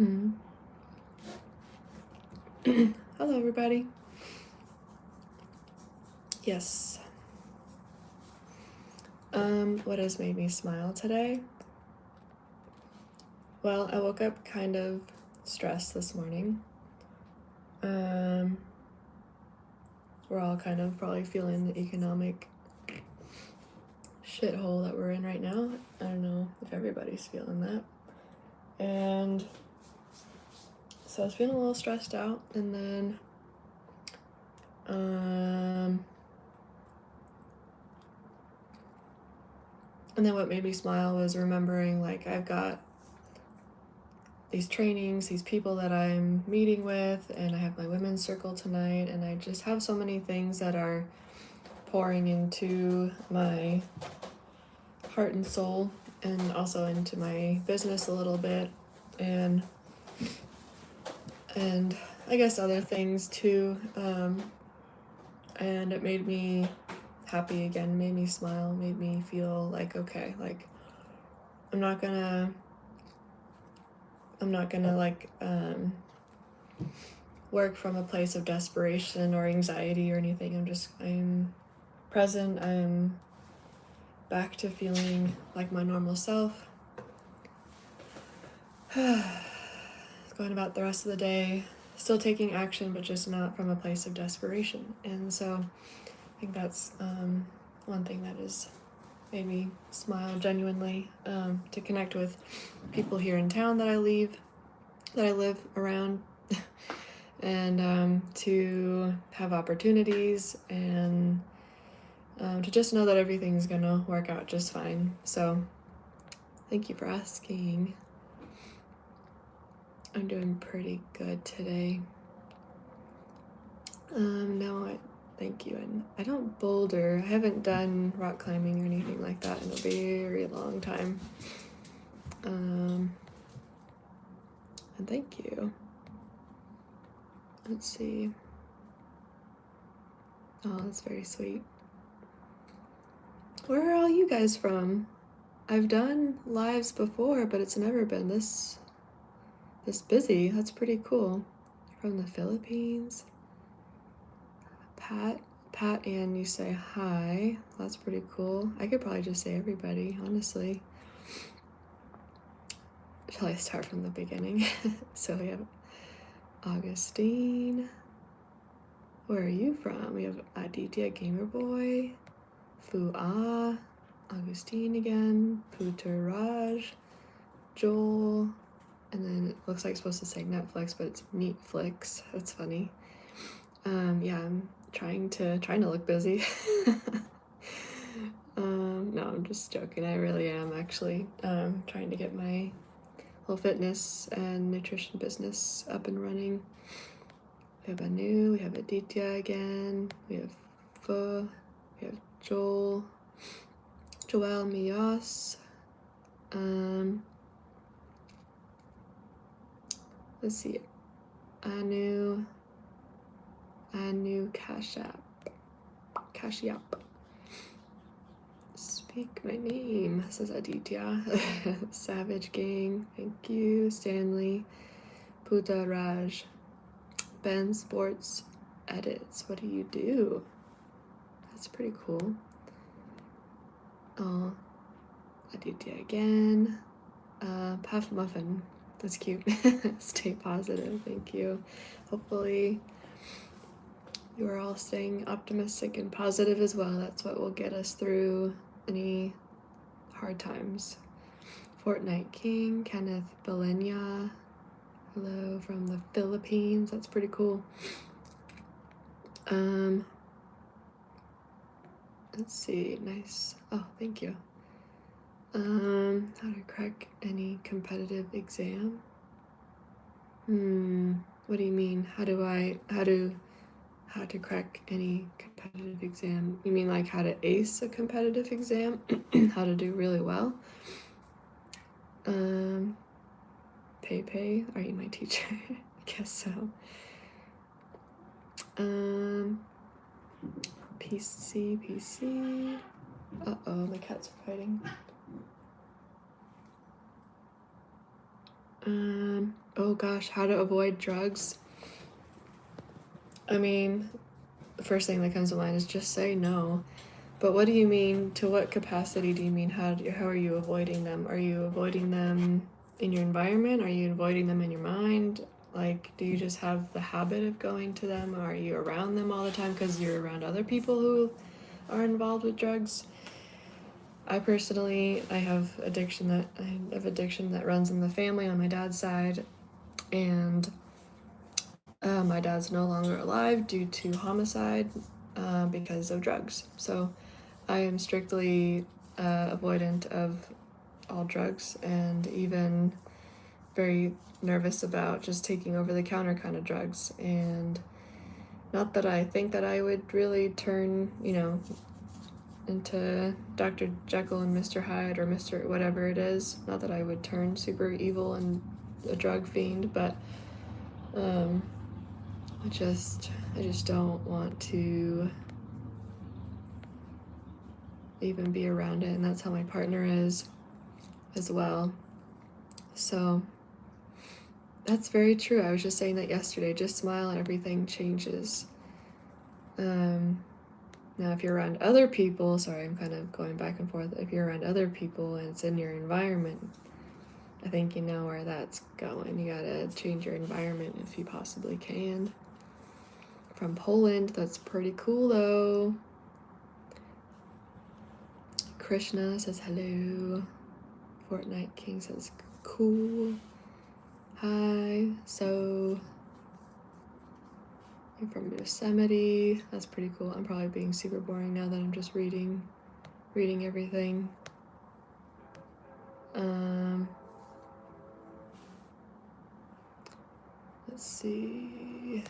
Hello, everybody. Yes. What has made me smile today? Well, I woke up kind of stressed this morning. We're all kind of probably feeling the economic shithole that we're in right now. I don't know if everybody's feeling that. And so I was feeling a little stressed out, and then what made me smile was remembering, like, I've got these trainings, these people that I'm meeting with, and I have my women's circle tonight, and I just have so many things that are pouring into my heart and soul, and also into my business a little bit, and I guess other things too. And it made me happy again, made me smile, made me feel like, okay, like I'm not gonna like work from a place of desperation or anxiety or anything. I'm present. I'm back to feeling like my normal self. Going about the rest of the day, still taking action, but just not from a place of desperation. And so I think that's one thing that has made me smile genuinely, to connect with people here in town that I live around, and to have opportunities, and to just know that everything's gonna work out just fine. So thank you for asking. I'm doing pretty good today. Thank you. And I don't boulder. I haven't done rock climbing or anything like that in a very long time. And thank you. Let's see. Oh, that's very sweet. Where are all you guys from? I've done lives before, but it's never been this busy. That's pretty cool. From the Philippines. Pat Ann, you say hi. That's pretty cool. I could probably just say everybody, honestly. Shall I start from the beginning? So we have Augustine. Where are you from? We have Aditya Gamerboy, Fu-Ah, Augustine again, Putaraj, Joel, and then it looks like it's supposed to say Netflix, but it's Meatflix. That's funny. Yeah, I'm trying to look busy. No, I'm just joking. I really am actually trying to get my whole fitness and nutrition business up and running. We have Anu, we have Aditya again, we have Pho, we have Joel Miyas. Let's see, Anu Kashyap. Speak my name, says Aditya. Savage Gang, thank you. Stanley, Putaraj, Ben Sports Edits. What do you do? That's pretty cool. Oh, Aditya again. Puff Muffin. That's cute. Stay positive. Thank you. Hopefully you are all staying optimistic and positive as well. That's what will get us through any hard times. Fortnite King, Kenneth Belenya. Hello from the Philippines. That's pretty cool. Let's see. Nice. Oh, thank you. How to crack any competitive exam? What do you mean? How to crack any competitive exam? You mean like how to ace a competitive exam? How to do really well? Pei, are you my teacher? I guess so. PC. Uh-oh, my cats are fighting. Oh gosh, how to avoid drugs? I mean, the first thing that comes to mind is just say no. But what do you mean? To what capacity do you mean? How are you avoiding them? Are you avoiding them in your environment? Are you avoiding them in your mind? Like, do you just have the habit of going to them? Or are you around them all the time because you're around other people who are involved with drugs? I personally, I have addiction that runs in the family on my dad's side, and my dad's no longer alive due to homicide because of drugs. So I am strictly avoidant of all drugs, and even very nervous about just taking over the counter kind of drugs. And not that I think that I would really turn, into Dr. Jekyll and Mr. Hyde or Mr. whatever it is. Not that I would turn super evil and a drug fiend, but I just don't want to even be around it, and that's how my partner is as well. So that's very true. I was just saying that yesterday. Just smile and everything changes. Now, if you're around other people, sorry, I'm kind of going back and forth. If you're around other people and it's in your environment, I think you know where that's going. You gotta change your environment if you possibly can. From Poland, that's pretty cool though. Krishna says hello. Fortnite King says cool. Hi. So you're from Yosemite. That's pretty cool. I'm probably being super boring now that I'm just reading everything. Let's see.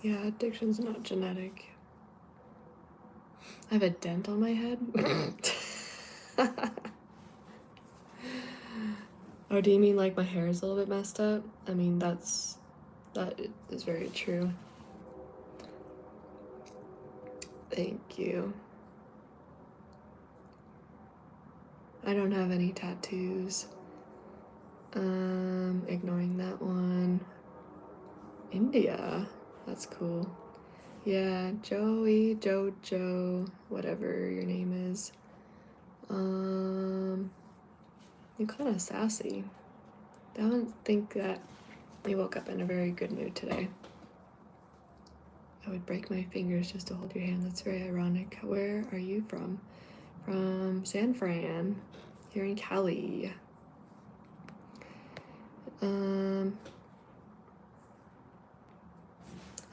Yeah, addiction's not genetic. I have a dent on my head. Oh, do you mean like my hair is a little bit messed up? I mean, that is very true. Thank you. I don't have any tattoos. Ignoring that one. India. That's cool. Yeah, Joey, Jojo, whatever your name is. You're kind of sassy. I don't think that you woke up in a very good mood today. I would break my fingers just to hold your hand. That's very ironic. Where are you from? From San Fran, here in Cali.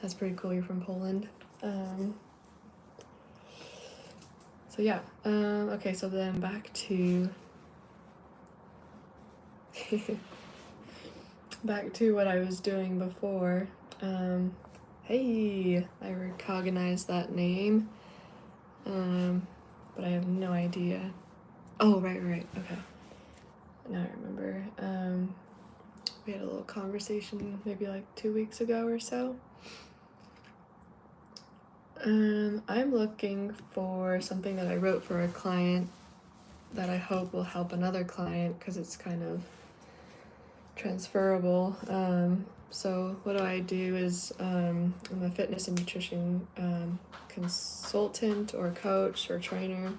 That's pretty cool. You're from Poland. So yeah. Okay. So then back to what I was doing before. Hey, I recognize that name. But I have no idea. Oh, right. Okay. Now I remember. We had a little conversation maybe like 2 weeks ago or so. I'm looking for something that I wrote for a client that I hope will help another client because it's kind of transferable. So what do is I'm a fitness and nutrition consultant or coach or trainer,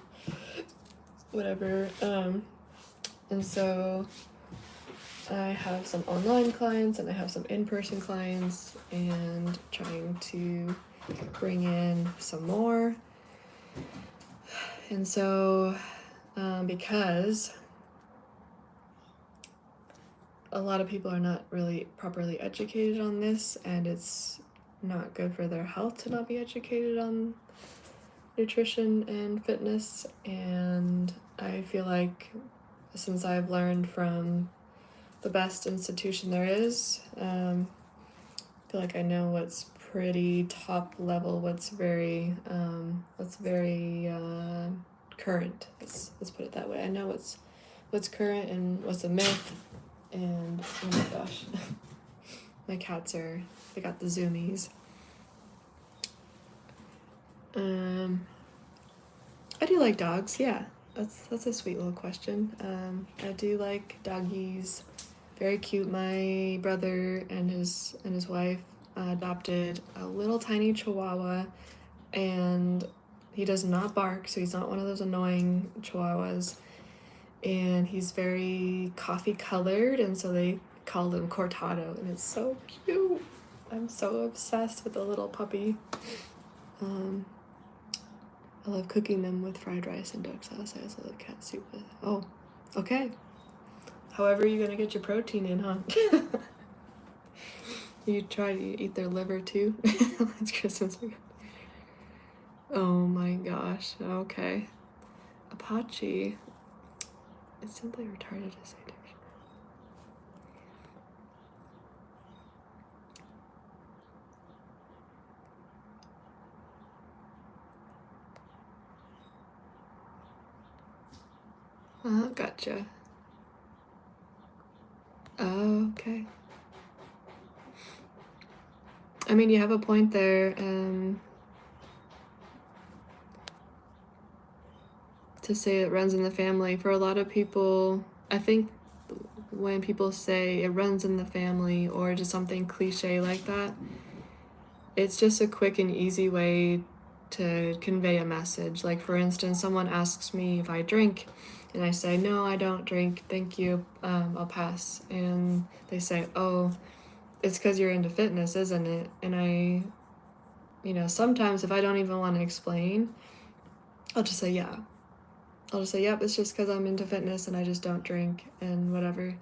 whatever. And so I have some online clients and I have some in-person clients, and trying to bring in some more. And so because a lot of people are not really properly educated on this, and it's not good for their health to not be educated on nutrition and fitness. And I feel like since I've learned from the best institution there is, I feel like I know what's pretty top level, what's very current. Let's put it that way. I know what's current and what's a myth. And oh my gosh, my cats they got the zoomies. I do like dogs. Yeah, that's a sweet little question. I do like doggies. very cute. My brother and his wife adopted a little tiny Chihuahua, and he does not bark, so he's not one of those annoying Chihuahuas. And he's very coffee colored, and so they called him Cortado, and it's so cute. I'm so obsessed with the little puppy. I love cooking them with fried rice and duck sauce. I also love cat soup with. Oh, okay. However you're gonna get your protein in, huh? You try to eat their liver too? It's Christmas weekend. Oh my gosh, okay. Apache. It's simply retarded to say addiction. Gotcha. Oh, okay. I mean, you have a point there. To say it runs in the family, for a lot of people, I think when people say it runs in the family or just something cliche like that, it's just a quick and easy way to convey a message. Like, for instance, someone asks me if I drink, and I say, no, I don't drink, thank you, I'll pass. And they say, oh, it's because you're into fitness, isn't it? And I, sometimes if I don't even want to explain, I'll just say, yeah. I'll just say, yep, it's just because I'm into fitness and I just don't drink and whatever.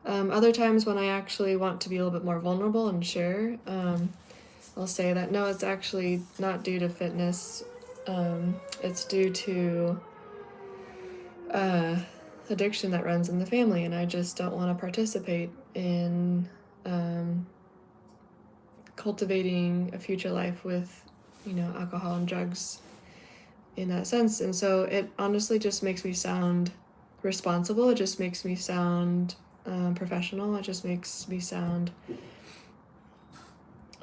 Other times when I actually want to be a little bit more vulnerable and share, I'll say that, no, it's actually not due to fitness. It's due to addiction that runs in the family, and I just don't want to participate in cultivating a future life with, alcohol and drugs in that sense. And so it honestly just makes me sound responsible. It just makes me sound professional. It just makes me sound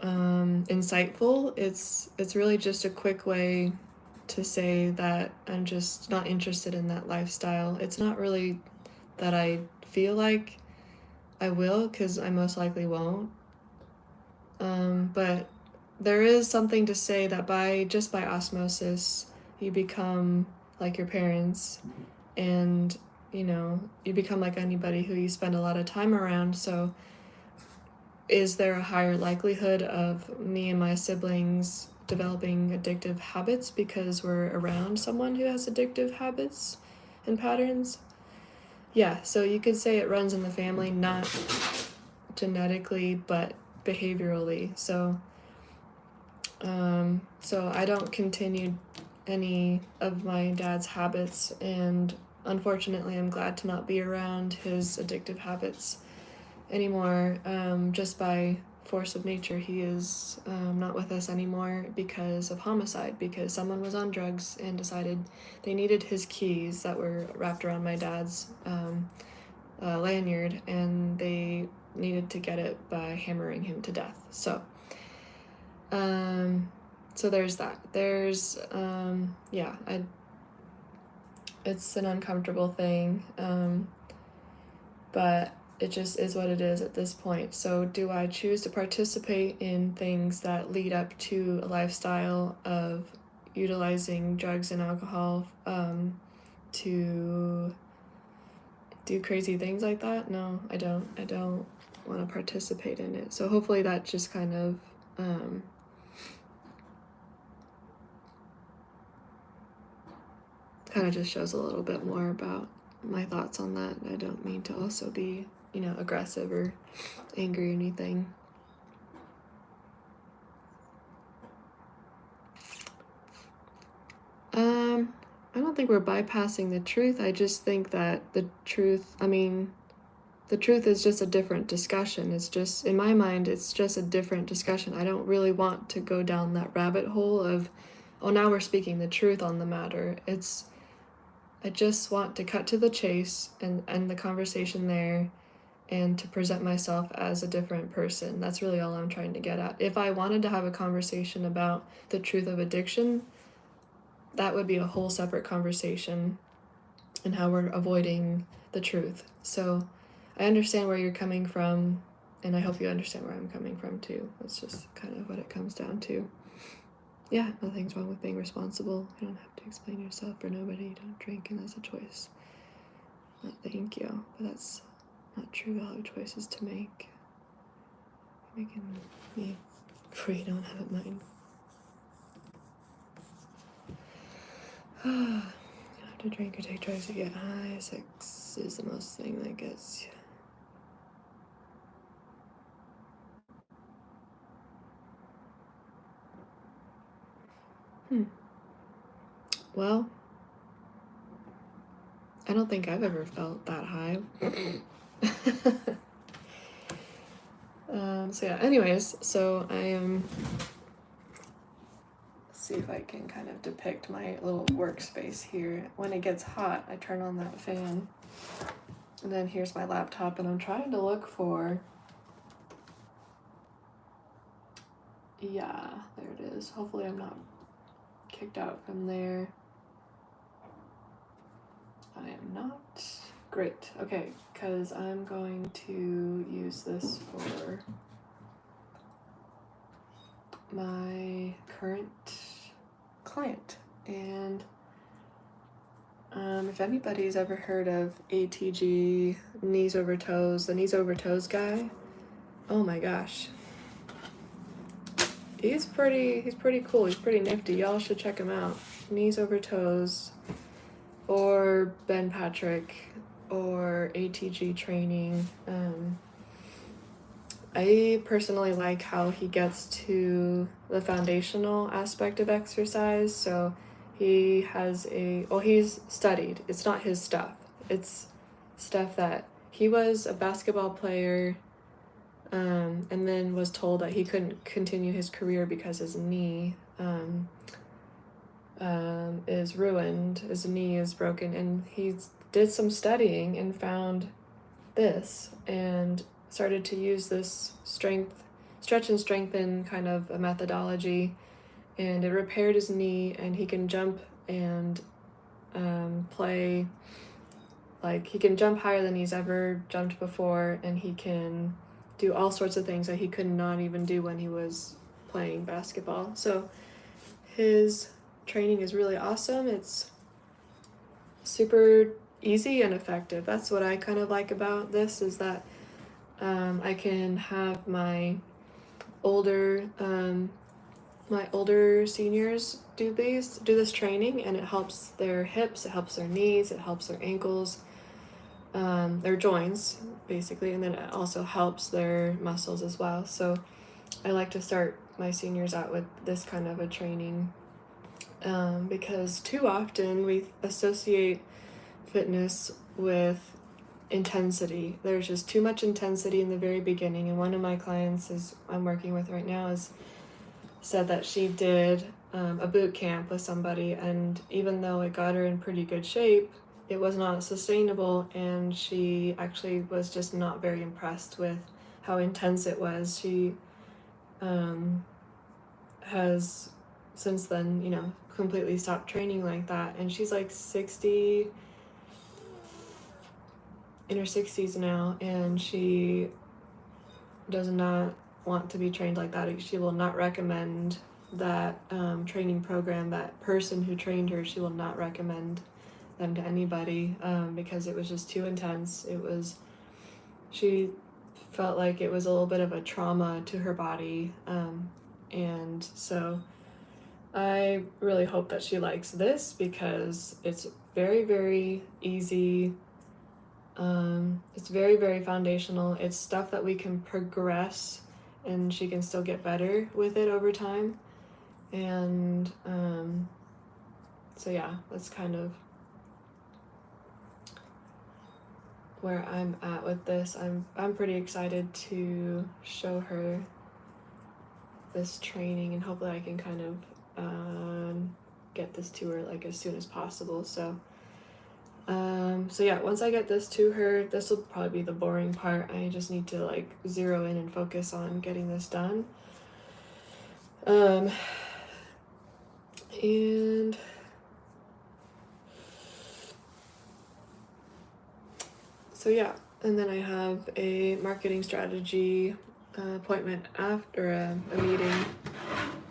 insightful. It's really just a quick way to say that I'm just not interested in that lifestyle. It's not really that I feel like I will, because I most likely won't. But there is something to say that by osmosis, you become like your parents, and you become like anybody who you spend a lot of time around. So is there a higher likelihood of me and my siblings developing addictive habits because we're around someone who has addictive habits and patterns? Yeah, so you could say it runs in the family, not genetically but behaviorally. So I don't continue any of my dad's habits, and unfortunately I'm glad to not be around his addictive habits anymore. Just by force of nature, he is not with us anymore because of homicide, because someone was on drugs and decided they needed his keys that were wrapped around my dad's lanyard, and they needed to get it by hammering him to death. So there's that. There's it's an uncomfortable thing, but it just is what it is at this point. So do I choose to participate in things that lead up to a lifestyle of utilizing drugs and alcohol to do crazy things like that? No, I don't. I don't want to participate in it. So hopefully that just kind of just shows a little bit more about my thoughts on that. I don't mean to also be, aggressive or angry or anything. I don't think we're bypassing the truth. I just think that the truth is just a different discussion. It's just, in my mind, it's just a different discussion. I don't really want to go down that rabbit hole of, oh, now we're speaking the truth on the matter. I just want to cut to the chase and end the conversation there, and to present myself as a different person. That's really all I'm trying to get at. If I wanted to have a conversation about the truth of addiction, that would be a whole separate conversation, and how we're avoiding the truth. So I understand where you're coming from, and I hope you understand where I'm coming from too. That's just kind of what it comes down to. Yeah, nothing's wrong with being responsible. You don't have to explain yourself for nobody. You don't drink, and that's a choice. Not thank you, but that's not true. We all have choices to make. Making me free, don't have it mine. You don't have to drink or take drugs to get high. Sex is the most thing that gets you. Well, I don't think I've ever felt that high. So yeah, anyways, so I am, let's see if I can kind of depict my little workspace here. When it gets hot, I turn on that fan, and then here's my laptop, and I'm trying to look for, yeah, there it is. Hopefully I'm not kicked out from there. I am not. Great, okay, because I'm going to use this for my current client. And if anybody's ever heard of ATG, knees over toes, the knees over toes guy, oh my gosh, he's pretty cool. He's pretty nifty. Y'all should check him out. Knees over toes, or Ben Patrick, or ATG training. I personally like how he gets to the foundational aspect of exercise. So he has he's studied. It's not his stuff. It's stuff that he was a basketball player, and then was told that he couldn't continue his career because his knee is ruined. His knee is broken, and he did some studying and found this and started to use this stretch and strengthen kind of a methodology, and it repaired his knee, and he can jump and play, like he can jump higher than he's ever jumped before, and he can do all sorts of things that he could not even do when he was playing basketball. So his training is really awesome. It's super easy and effective. That's what I kind of like about this, is that I can have my older seniors do this training, and it helps their hips, it helps their knees, it helps their ankles, their joints basically, and then it also helps their muscles as well. So I like to start my seniors out with this kind of a training, because too often we associate fitness with intensity. There's just too much intensity in the very beginning, and one of my clients I'm working with right now said that she did a boot camp with somebody, and even though it got her in pretty good shape, it was not sustainable, and she actually was just not very impressed with how intense it was. She has since then, completely stopped training like that, and she's like 60, in her 60s now, and she does not want to be trained like that. She will not recommend that training program, that person who trained her, she will not recommend them to anybody, because it was just too intense. She felt like it was a little bit of a trauma to her body, and so I really hope that she likes this, because it's very, very easy. It's very, very foundational. It's stuff that we can progress, and she can still get better with it over time. And so yeah, that's kind of where I'm at with this. I'm pretty excited to show her this training, and hopefully I can kind of get this to her like as soon as possible. So yeah, once I get this to her, this will probably be the boring part. I just need to like zero in and focus on getting this done. And so yeah, And then I have a marketing strategy appointment after a meeting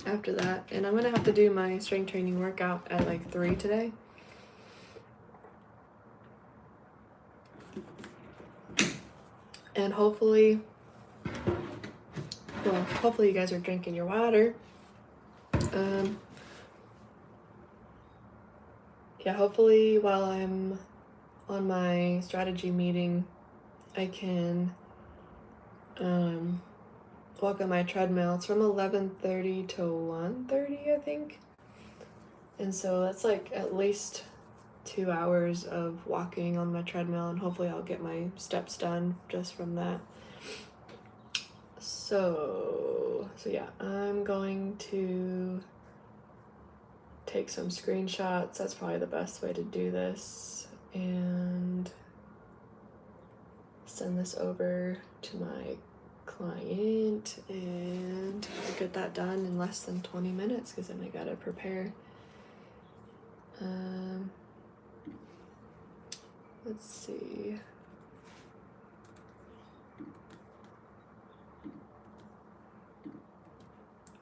after that. And I'm gonna have to do my strength training workout at like 3 today. And hopefully you guys are drinking your water. Yeah, hopefully while I'm on my strategy meeting, I can walk on my treadmill. It's from 11:30 to 1:30, I think. And so that's like at least 2 hours of walking on my treadmill, and hopefully I'll get my steps done just from that. So yeah, I'm going to take some screenshots. That's probably the best way to do this, and send this over to my client, and I'll get that done in less than 20 minutes because then I gotta prepare. Let's see.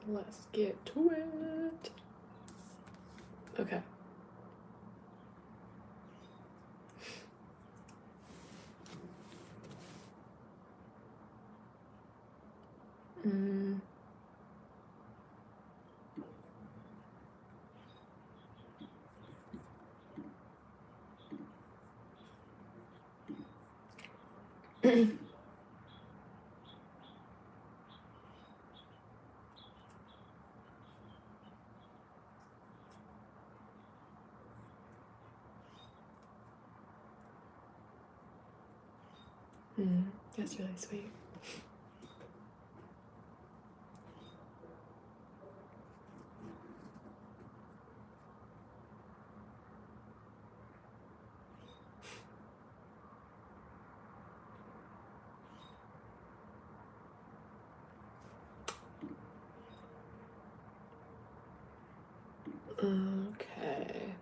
Let's get to it. Okay. That's really sweet. Okay.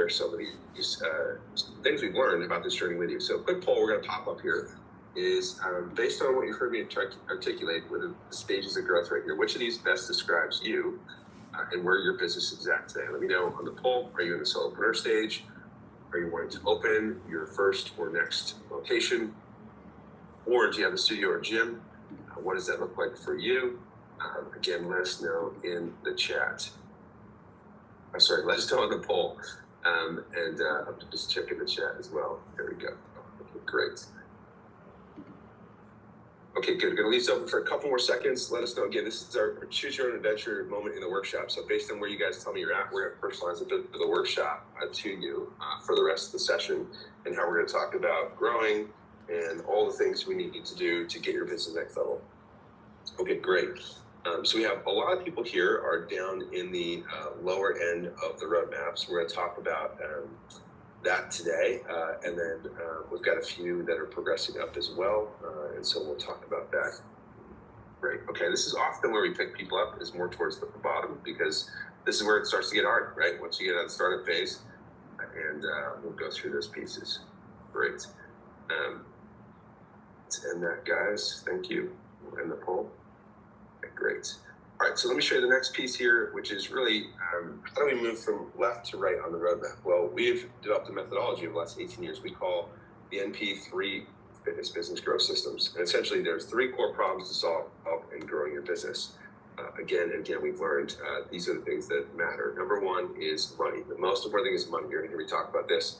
share some of these things we've learned about this journey with you. So a quick poll we're going to pop up here is based on what you've heard me articulate with the stages of growth right here, which of these best describes you and where your business is at today? Let me know on the poll. Are you in the solopreneur stage? Are you wanting to open your first or next location? Or do you have a studio or gym? What does that look like for you? Again, let us know in the chat. Let us know on the poll. I'm just checking the chat as well. There we go. Okay, great. Okay, good. We're going to leave this open for a couple more seconds. Let us know. Again, this is our choose your own adventure moment in the workshop. So based on where you guys tell me you're at, we're going to personalize the workshop to you for the rest of the session and how we're going to talk about growing and all the things we need to do to get your business next level. Okay, great. So we have a lot of people here are down in the lower end of the roadmap. So we're going to talk about that today. And then we've got a few that are progressing up as well. And so we'll talk about that. Great. Okay, this is often where we pick people up is more towards the bottom because this is where it starts to get hard, right? Once you get out of the startup phase, and we'll go through those pieces. Great. Let's end that, guys. Thank you. We'll end the poll. Okay, great. All right, so let me show you the next piece here, which is really how do we move from left to right on the roadmap? Well, we've developed a methodology over the last 18 years we call the NP3 Fitness Business Growth Systems. And essentially, there's 3 core problems to solve in growing your business. Again, we've learned these are the things that matter. Number 1 is money. The most important thing is money. You're going to hear me talk about this.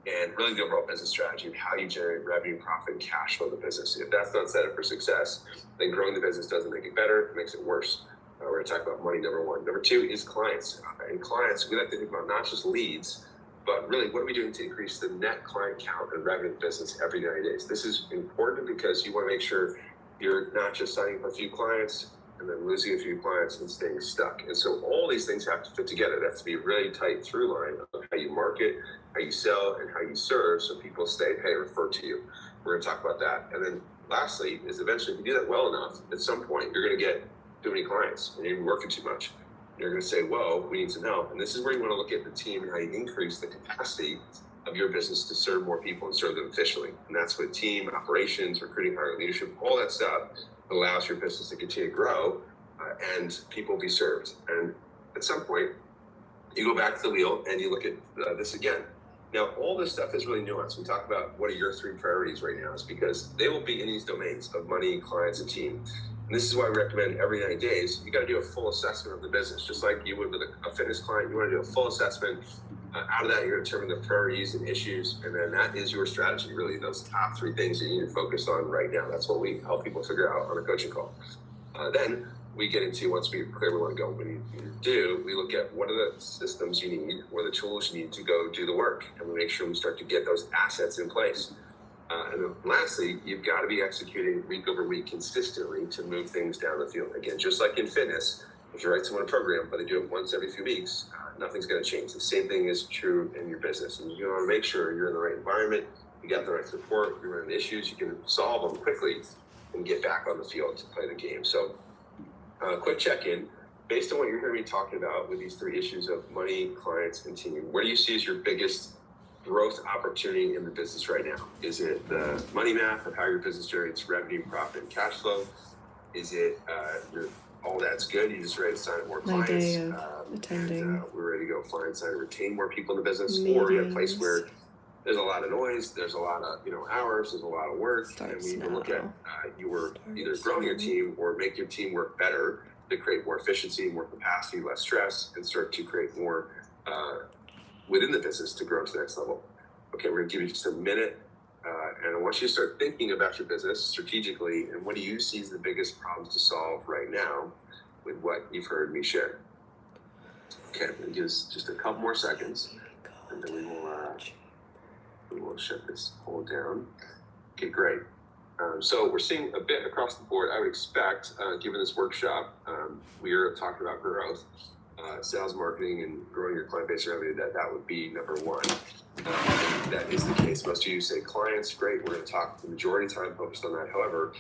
And really the overall business strategy of how you generate revenue, profit, and cash flow in the business. If that's not set up for success, then growing the business doesn't make it better, it makes it worse. We're going to talk about money, number 1. Number 2 is clients. And clients, we like to think about not just leads, but really what are we doing to increase the net client count and revenue of the business every 90 days? This is important because you want to make sure you're not just signing up a few clients and then losing a few clients and staying stuck. And so all these things have to fit together. There has to be a really tight through line of how you market, how you sell, and how you serve so people stay, pay, refer to you. We're going to talk about that. And then lastly is eventually if you do that well enough, at some point you're going to get too many clients and you're working too much. You're going to say, whoa, we need some help. And this is where you want to look at the team and how you increase the capacity of your business to serve more people and serve them efficiently. And that's with team, operations, recruiting, hiring, leadership, all that stuff allows your business to continue to grow and people be served. And at some point, you go back to the wheel and you look at this again. Now, all this stuff is really nuanced. We talk about what are your 3 priorities right now is because they will be in these domains of money, clients, and team. And this is why we recommend every 90 days, you got to do a full assessment of the business, just like you would with a fitness client. You want to do a full assessment. Out of that, you're going to determine the priorities and issues. And then that is your strategy, really, those top 3 things that you need to focus on right now. That's what we help people figure out on a coaching call. Then we get into, once we clear we want to go, we look at what are the systems you need, what are the tools you need to go do the work. And we make sure we start to get those assets in place. And then lastly, you've got to be executing week over week consistently to move things down the field. Again, just like in fitness, if you write someone a program, but they do it once every few weeks, nothing's going to change. The same thing is true in your business. And you want to make sure you're in the right environment, you got the right support, you're running issues, you can solve them quickly and get back on the field to play the game. So quick check-in. Based on what you're going to be talking about with these 3 issues of money, clients, and team, where do you see as your biggest growth opportunity in the business right now? Is it the money math of how your business generates revenue, profit, and cash flow? Is it all that's good, you just ready to sign more My clients? day of attending. We're ready to go find, sign, retain more people in the business, Meetings. or in a place where there's a lot of noise, there's a lot of hours, there's a lot of work, and we need to look at you were either growing your team or make your team work better to create more efficiency, more capacity, less stress, and start to create more within the business to grow to the next level. Okay, we're going to give you just a minute, and I want you to start thinking about your business strategically, and what do you see as the biggest problems to solve right now with what you've heard me share. Okay, I'm going to give us just a couple more seconds, and then we will shut this all down. Okay, great. So we're seeing a bit across the board. I would expect, given this workshop, we are talking about growth, sales, marketing, and growing your client base revenue. That would be number 1. That is the case. Most of you say clients, great. We're going to talk the majority of the time focused on that. However,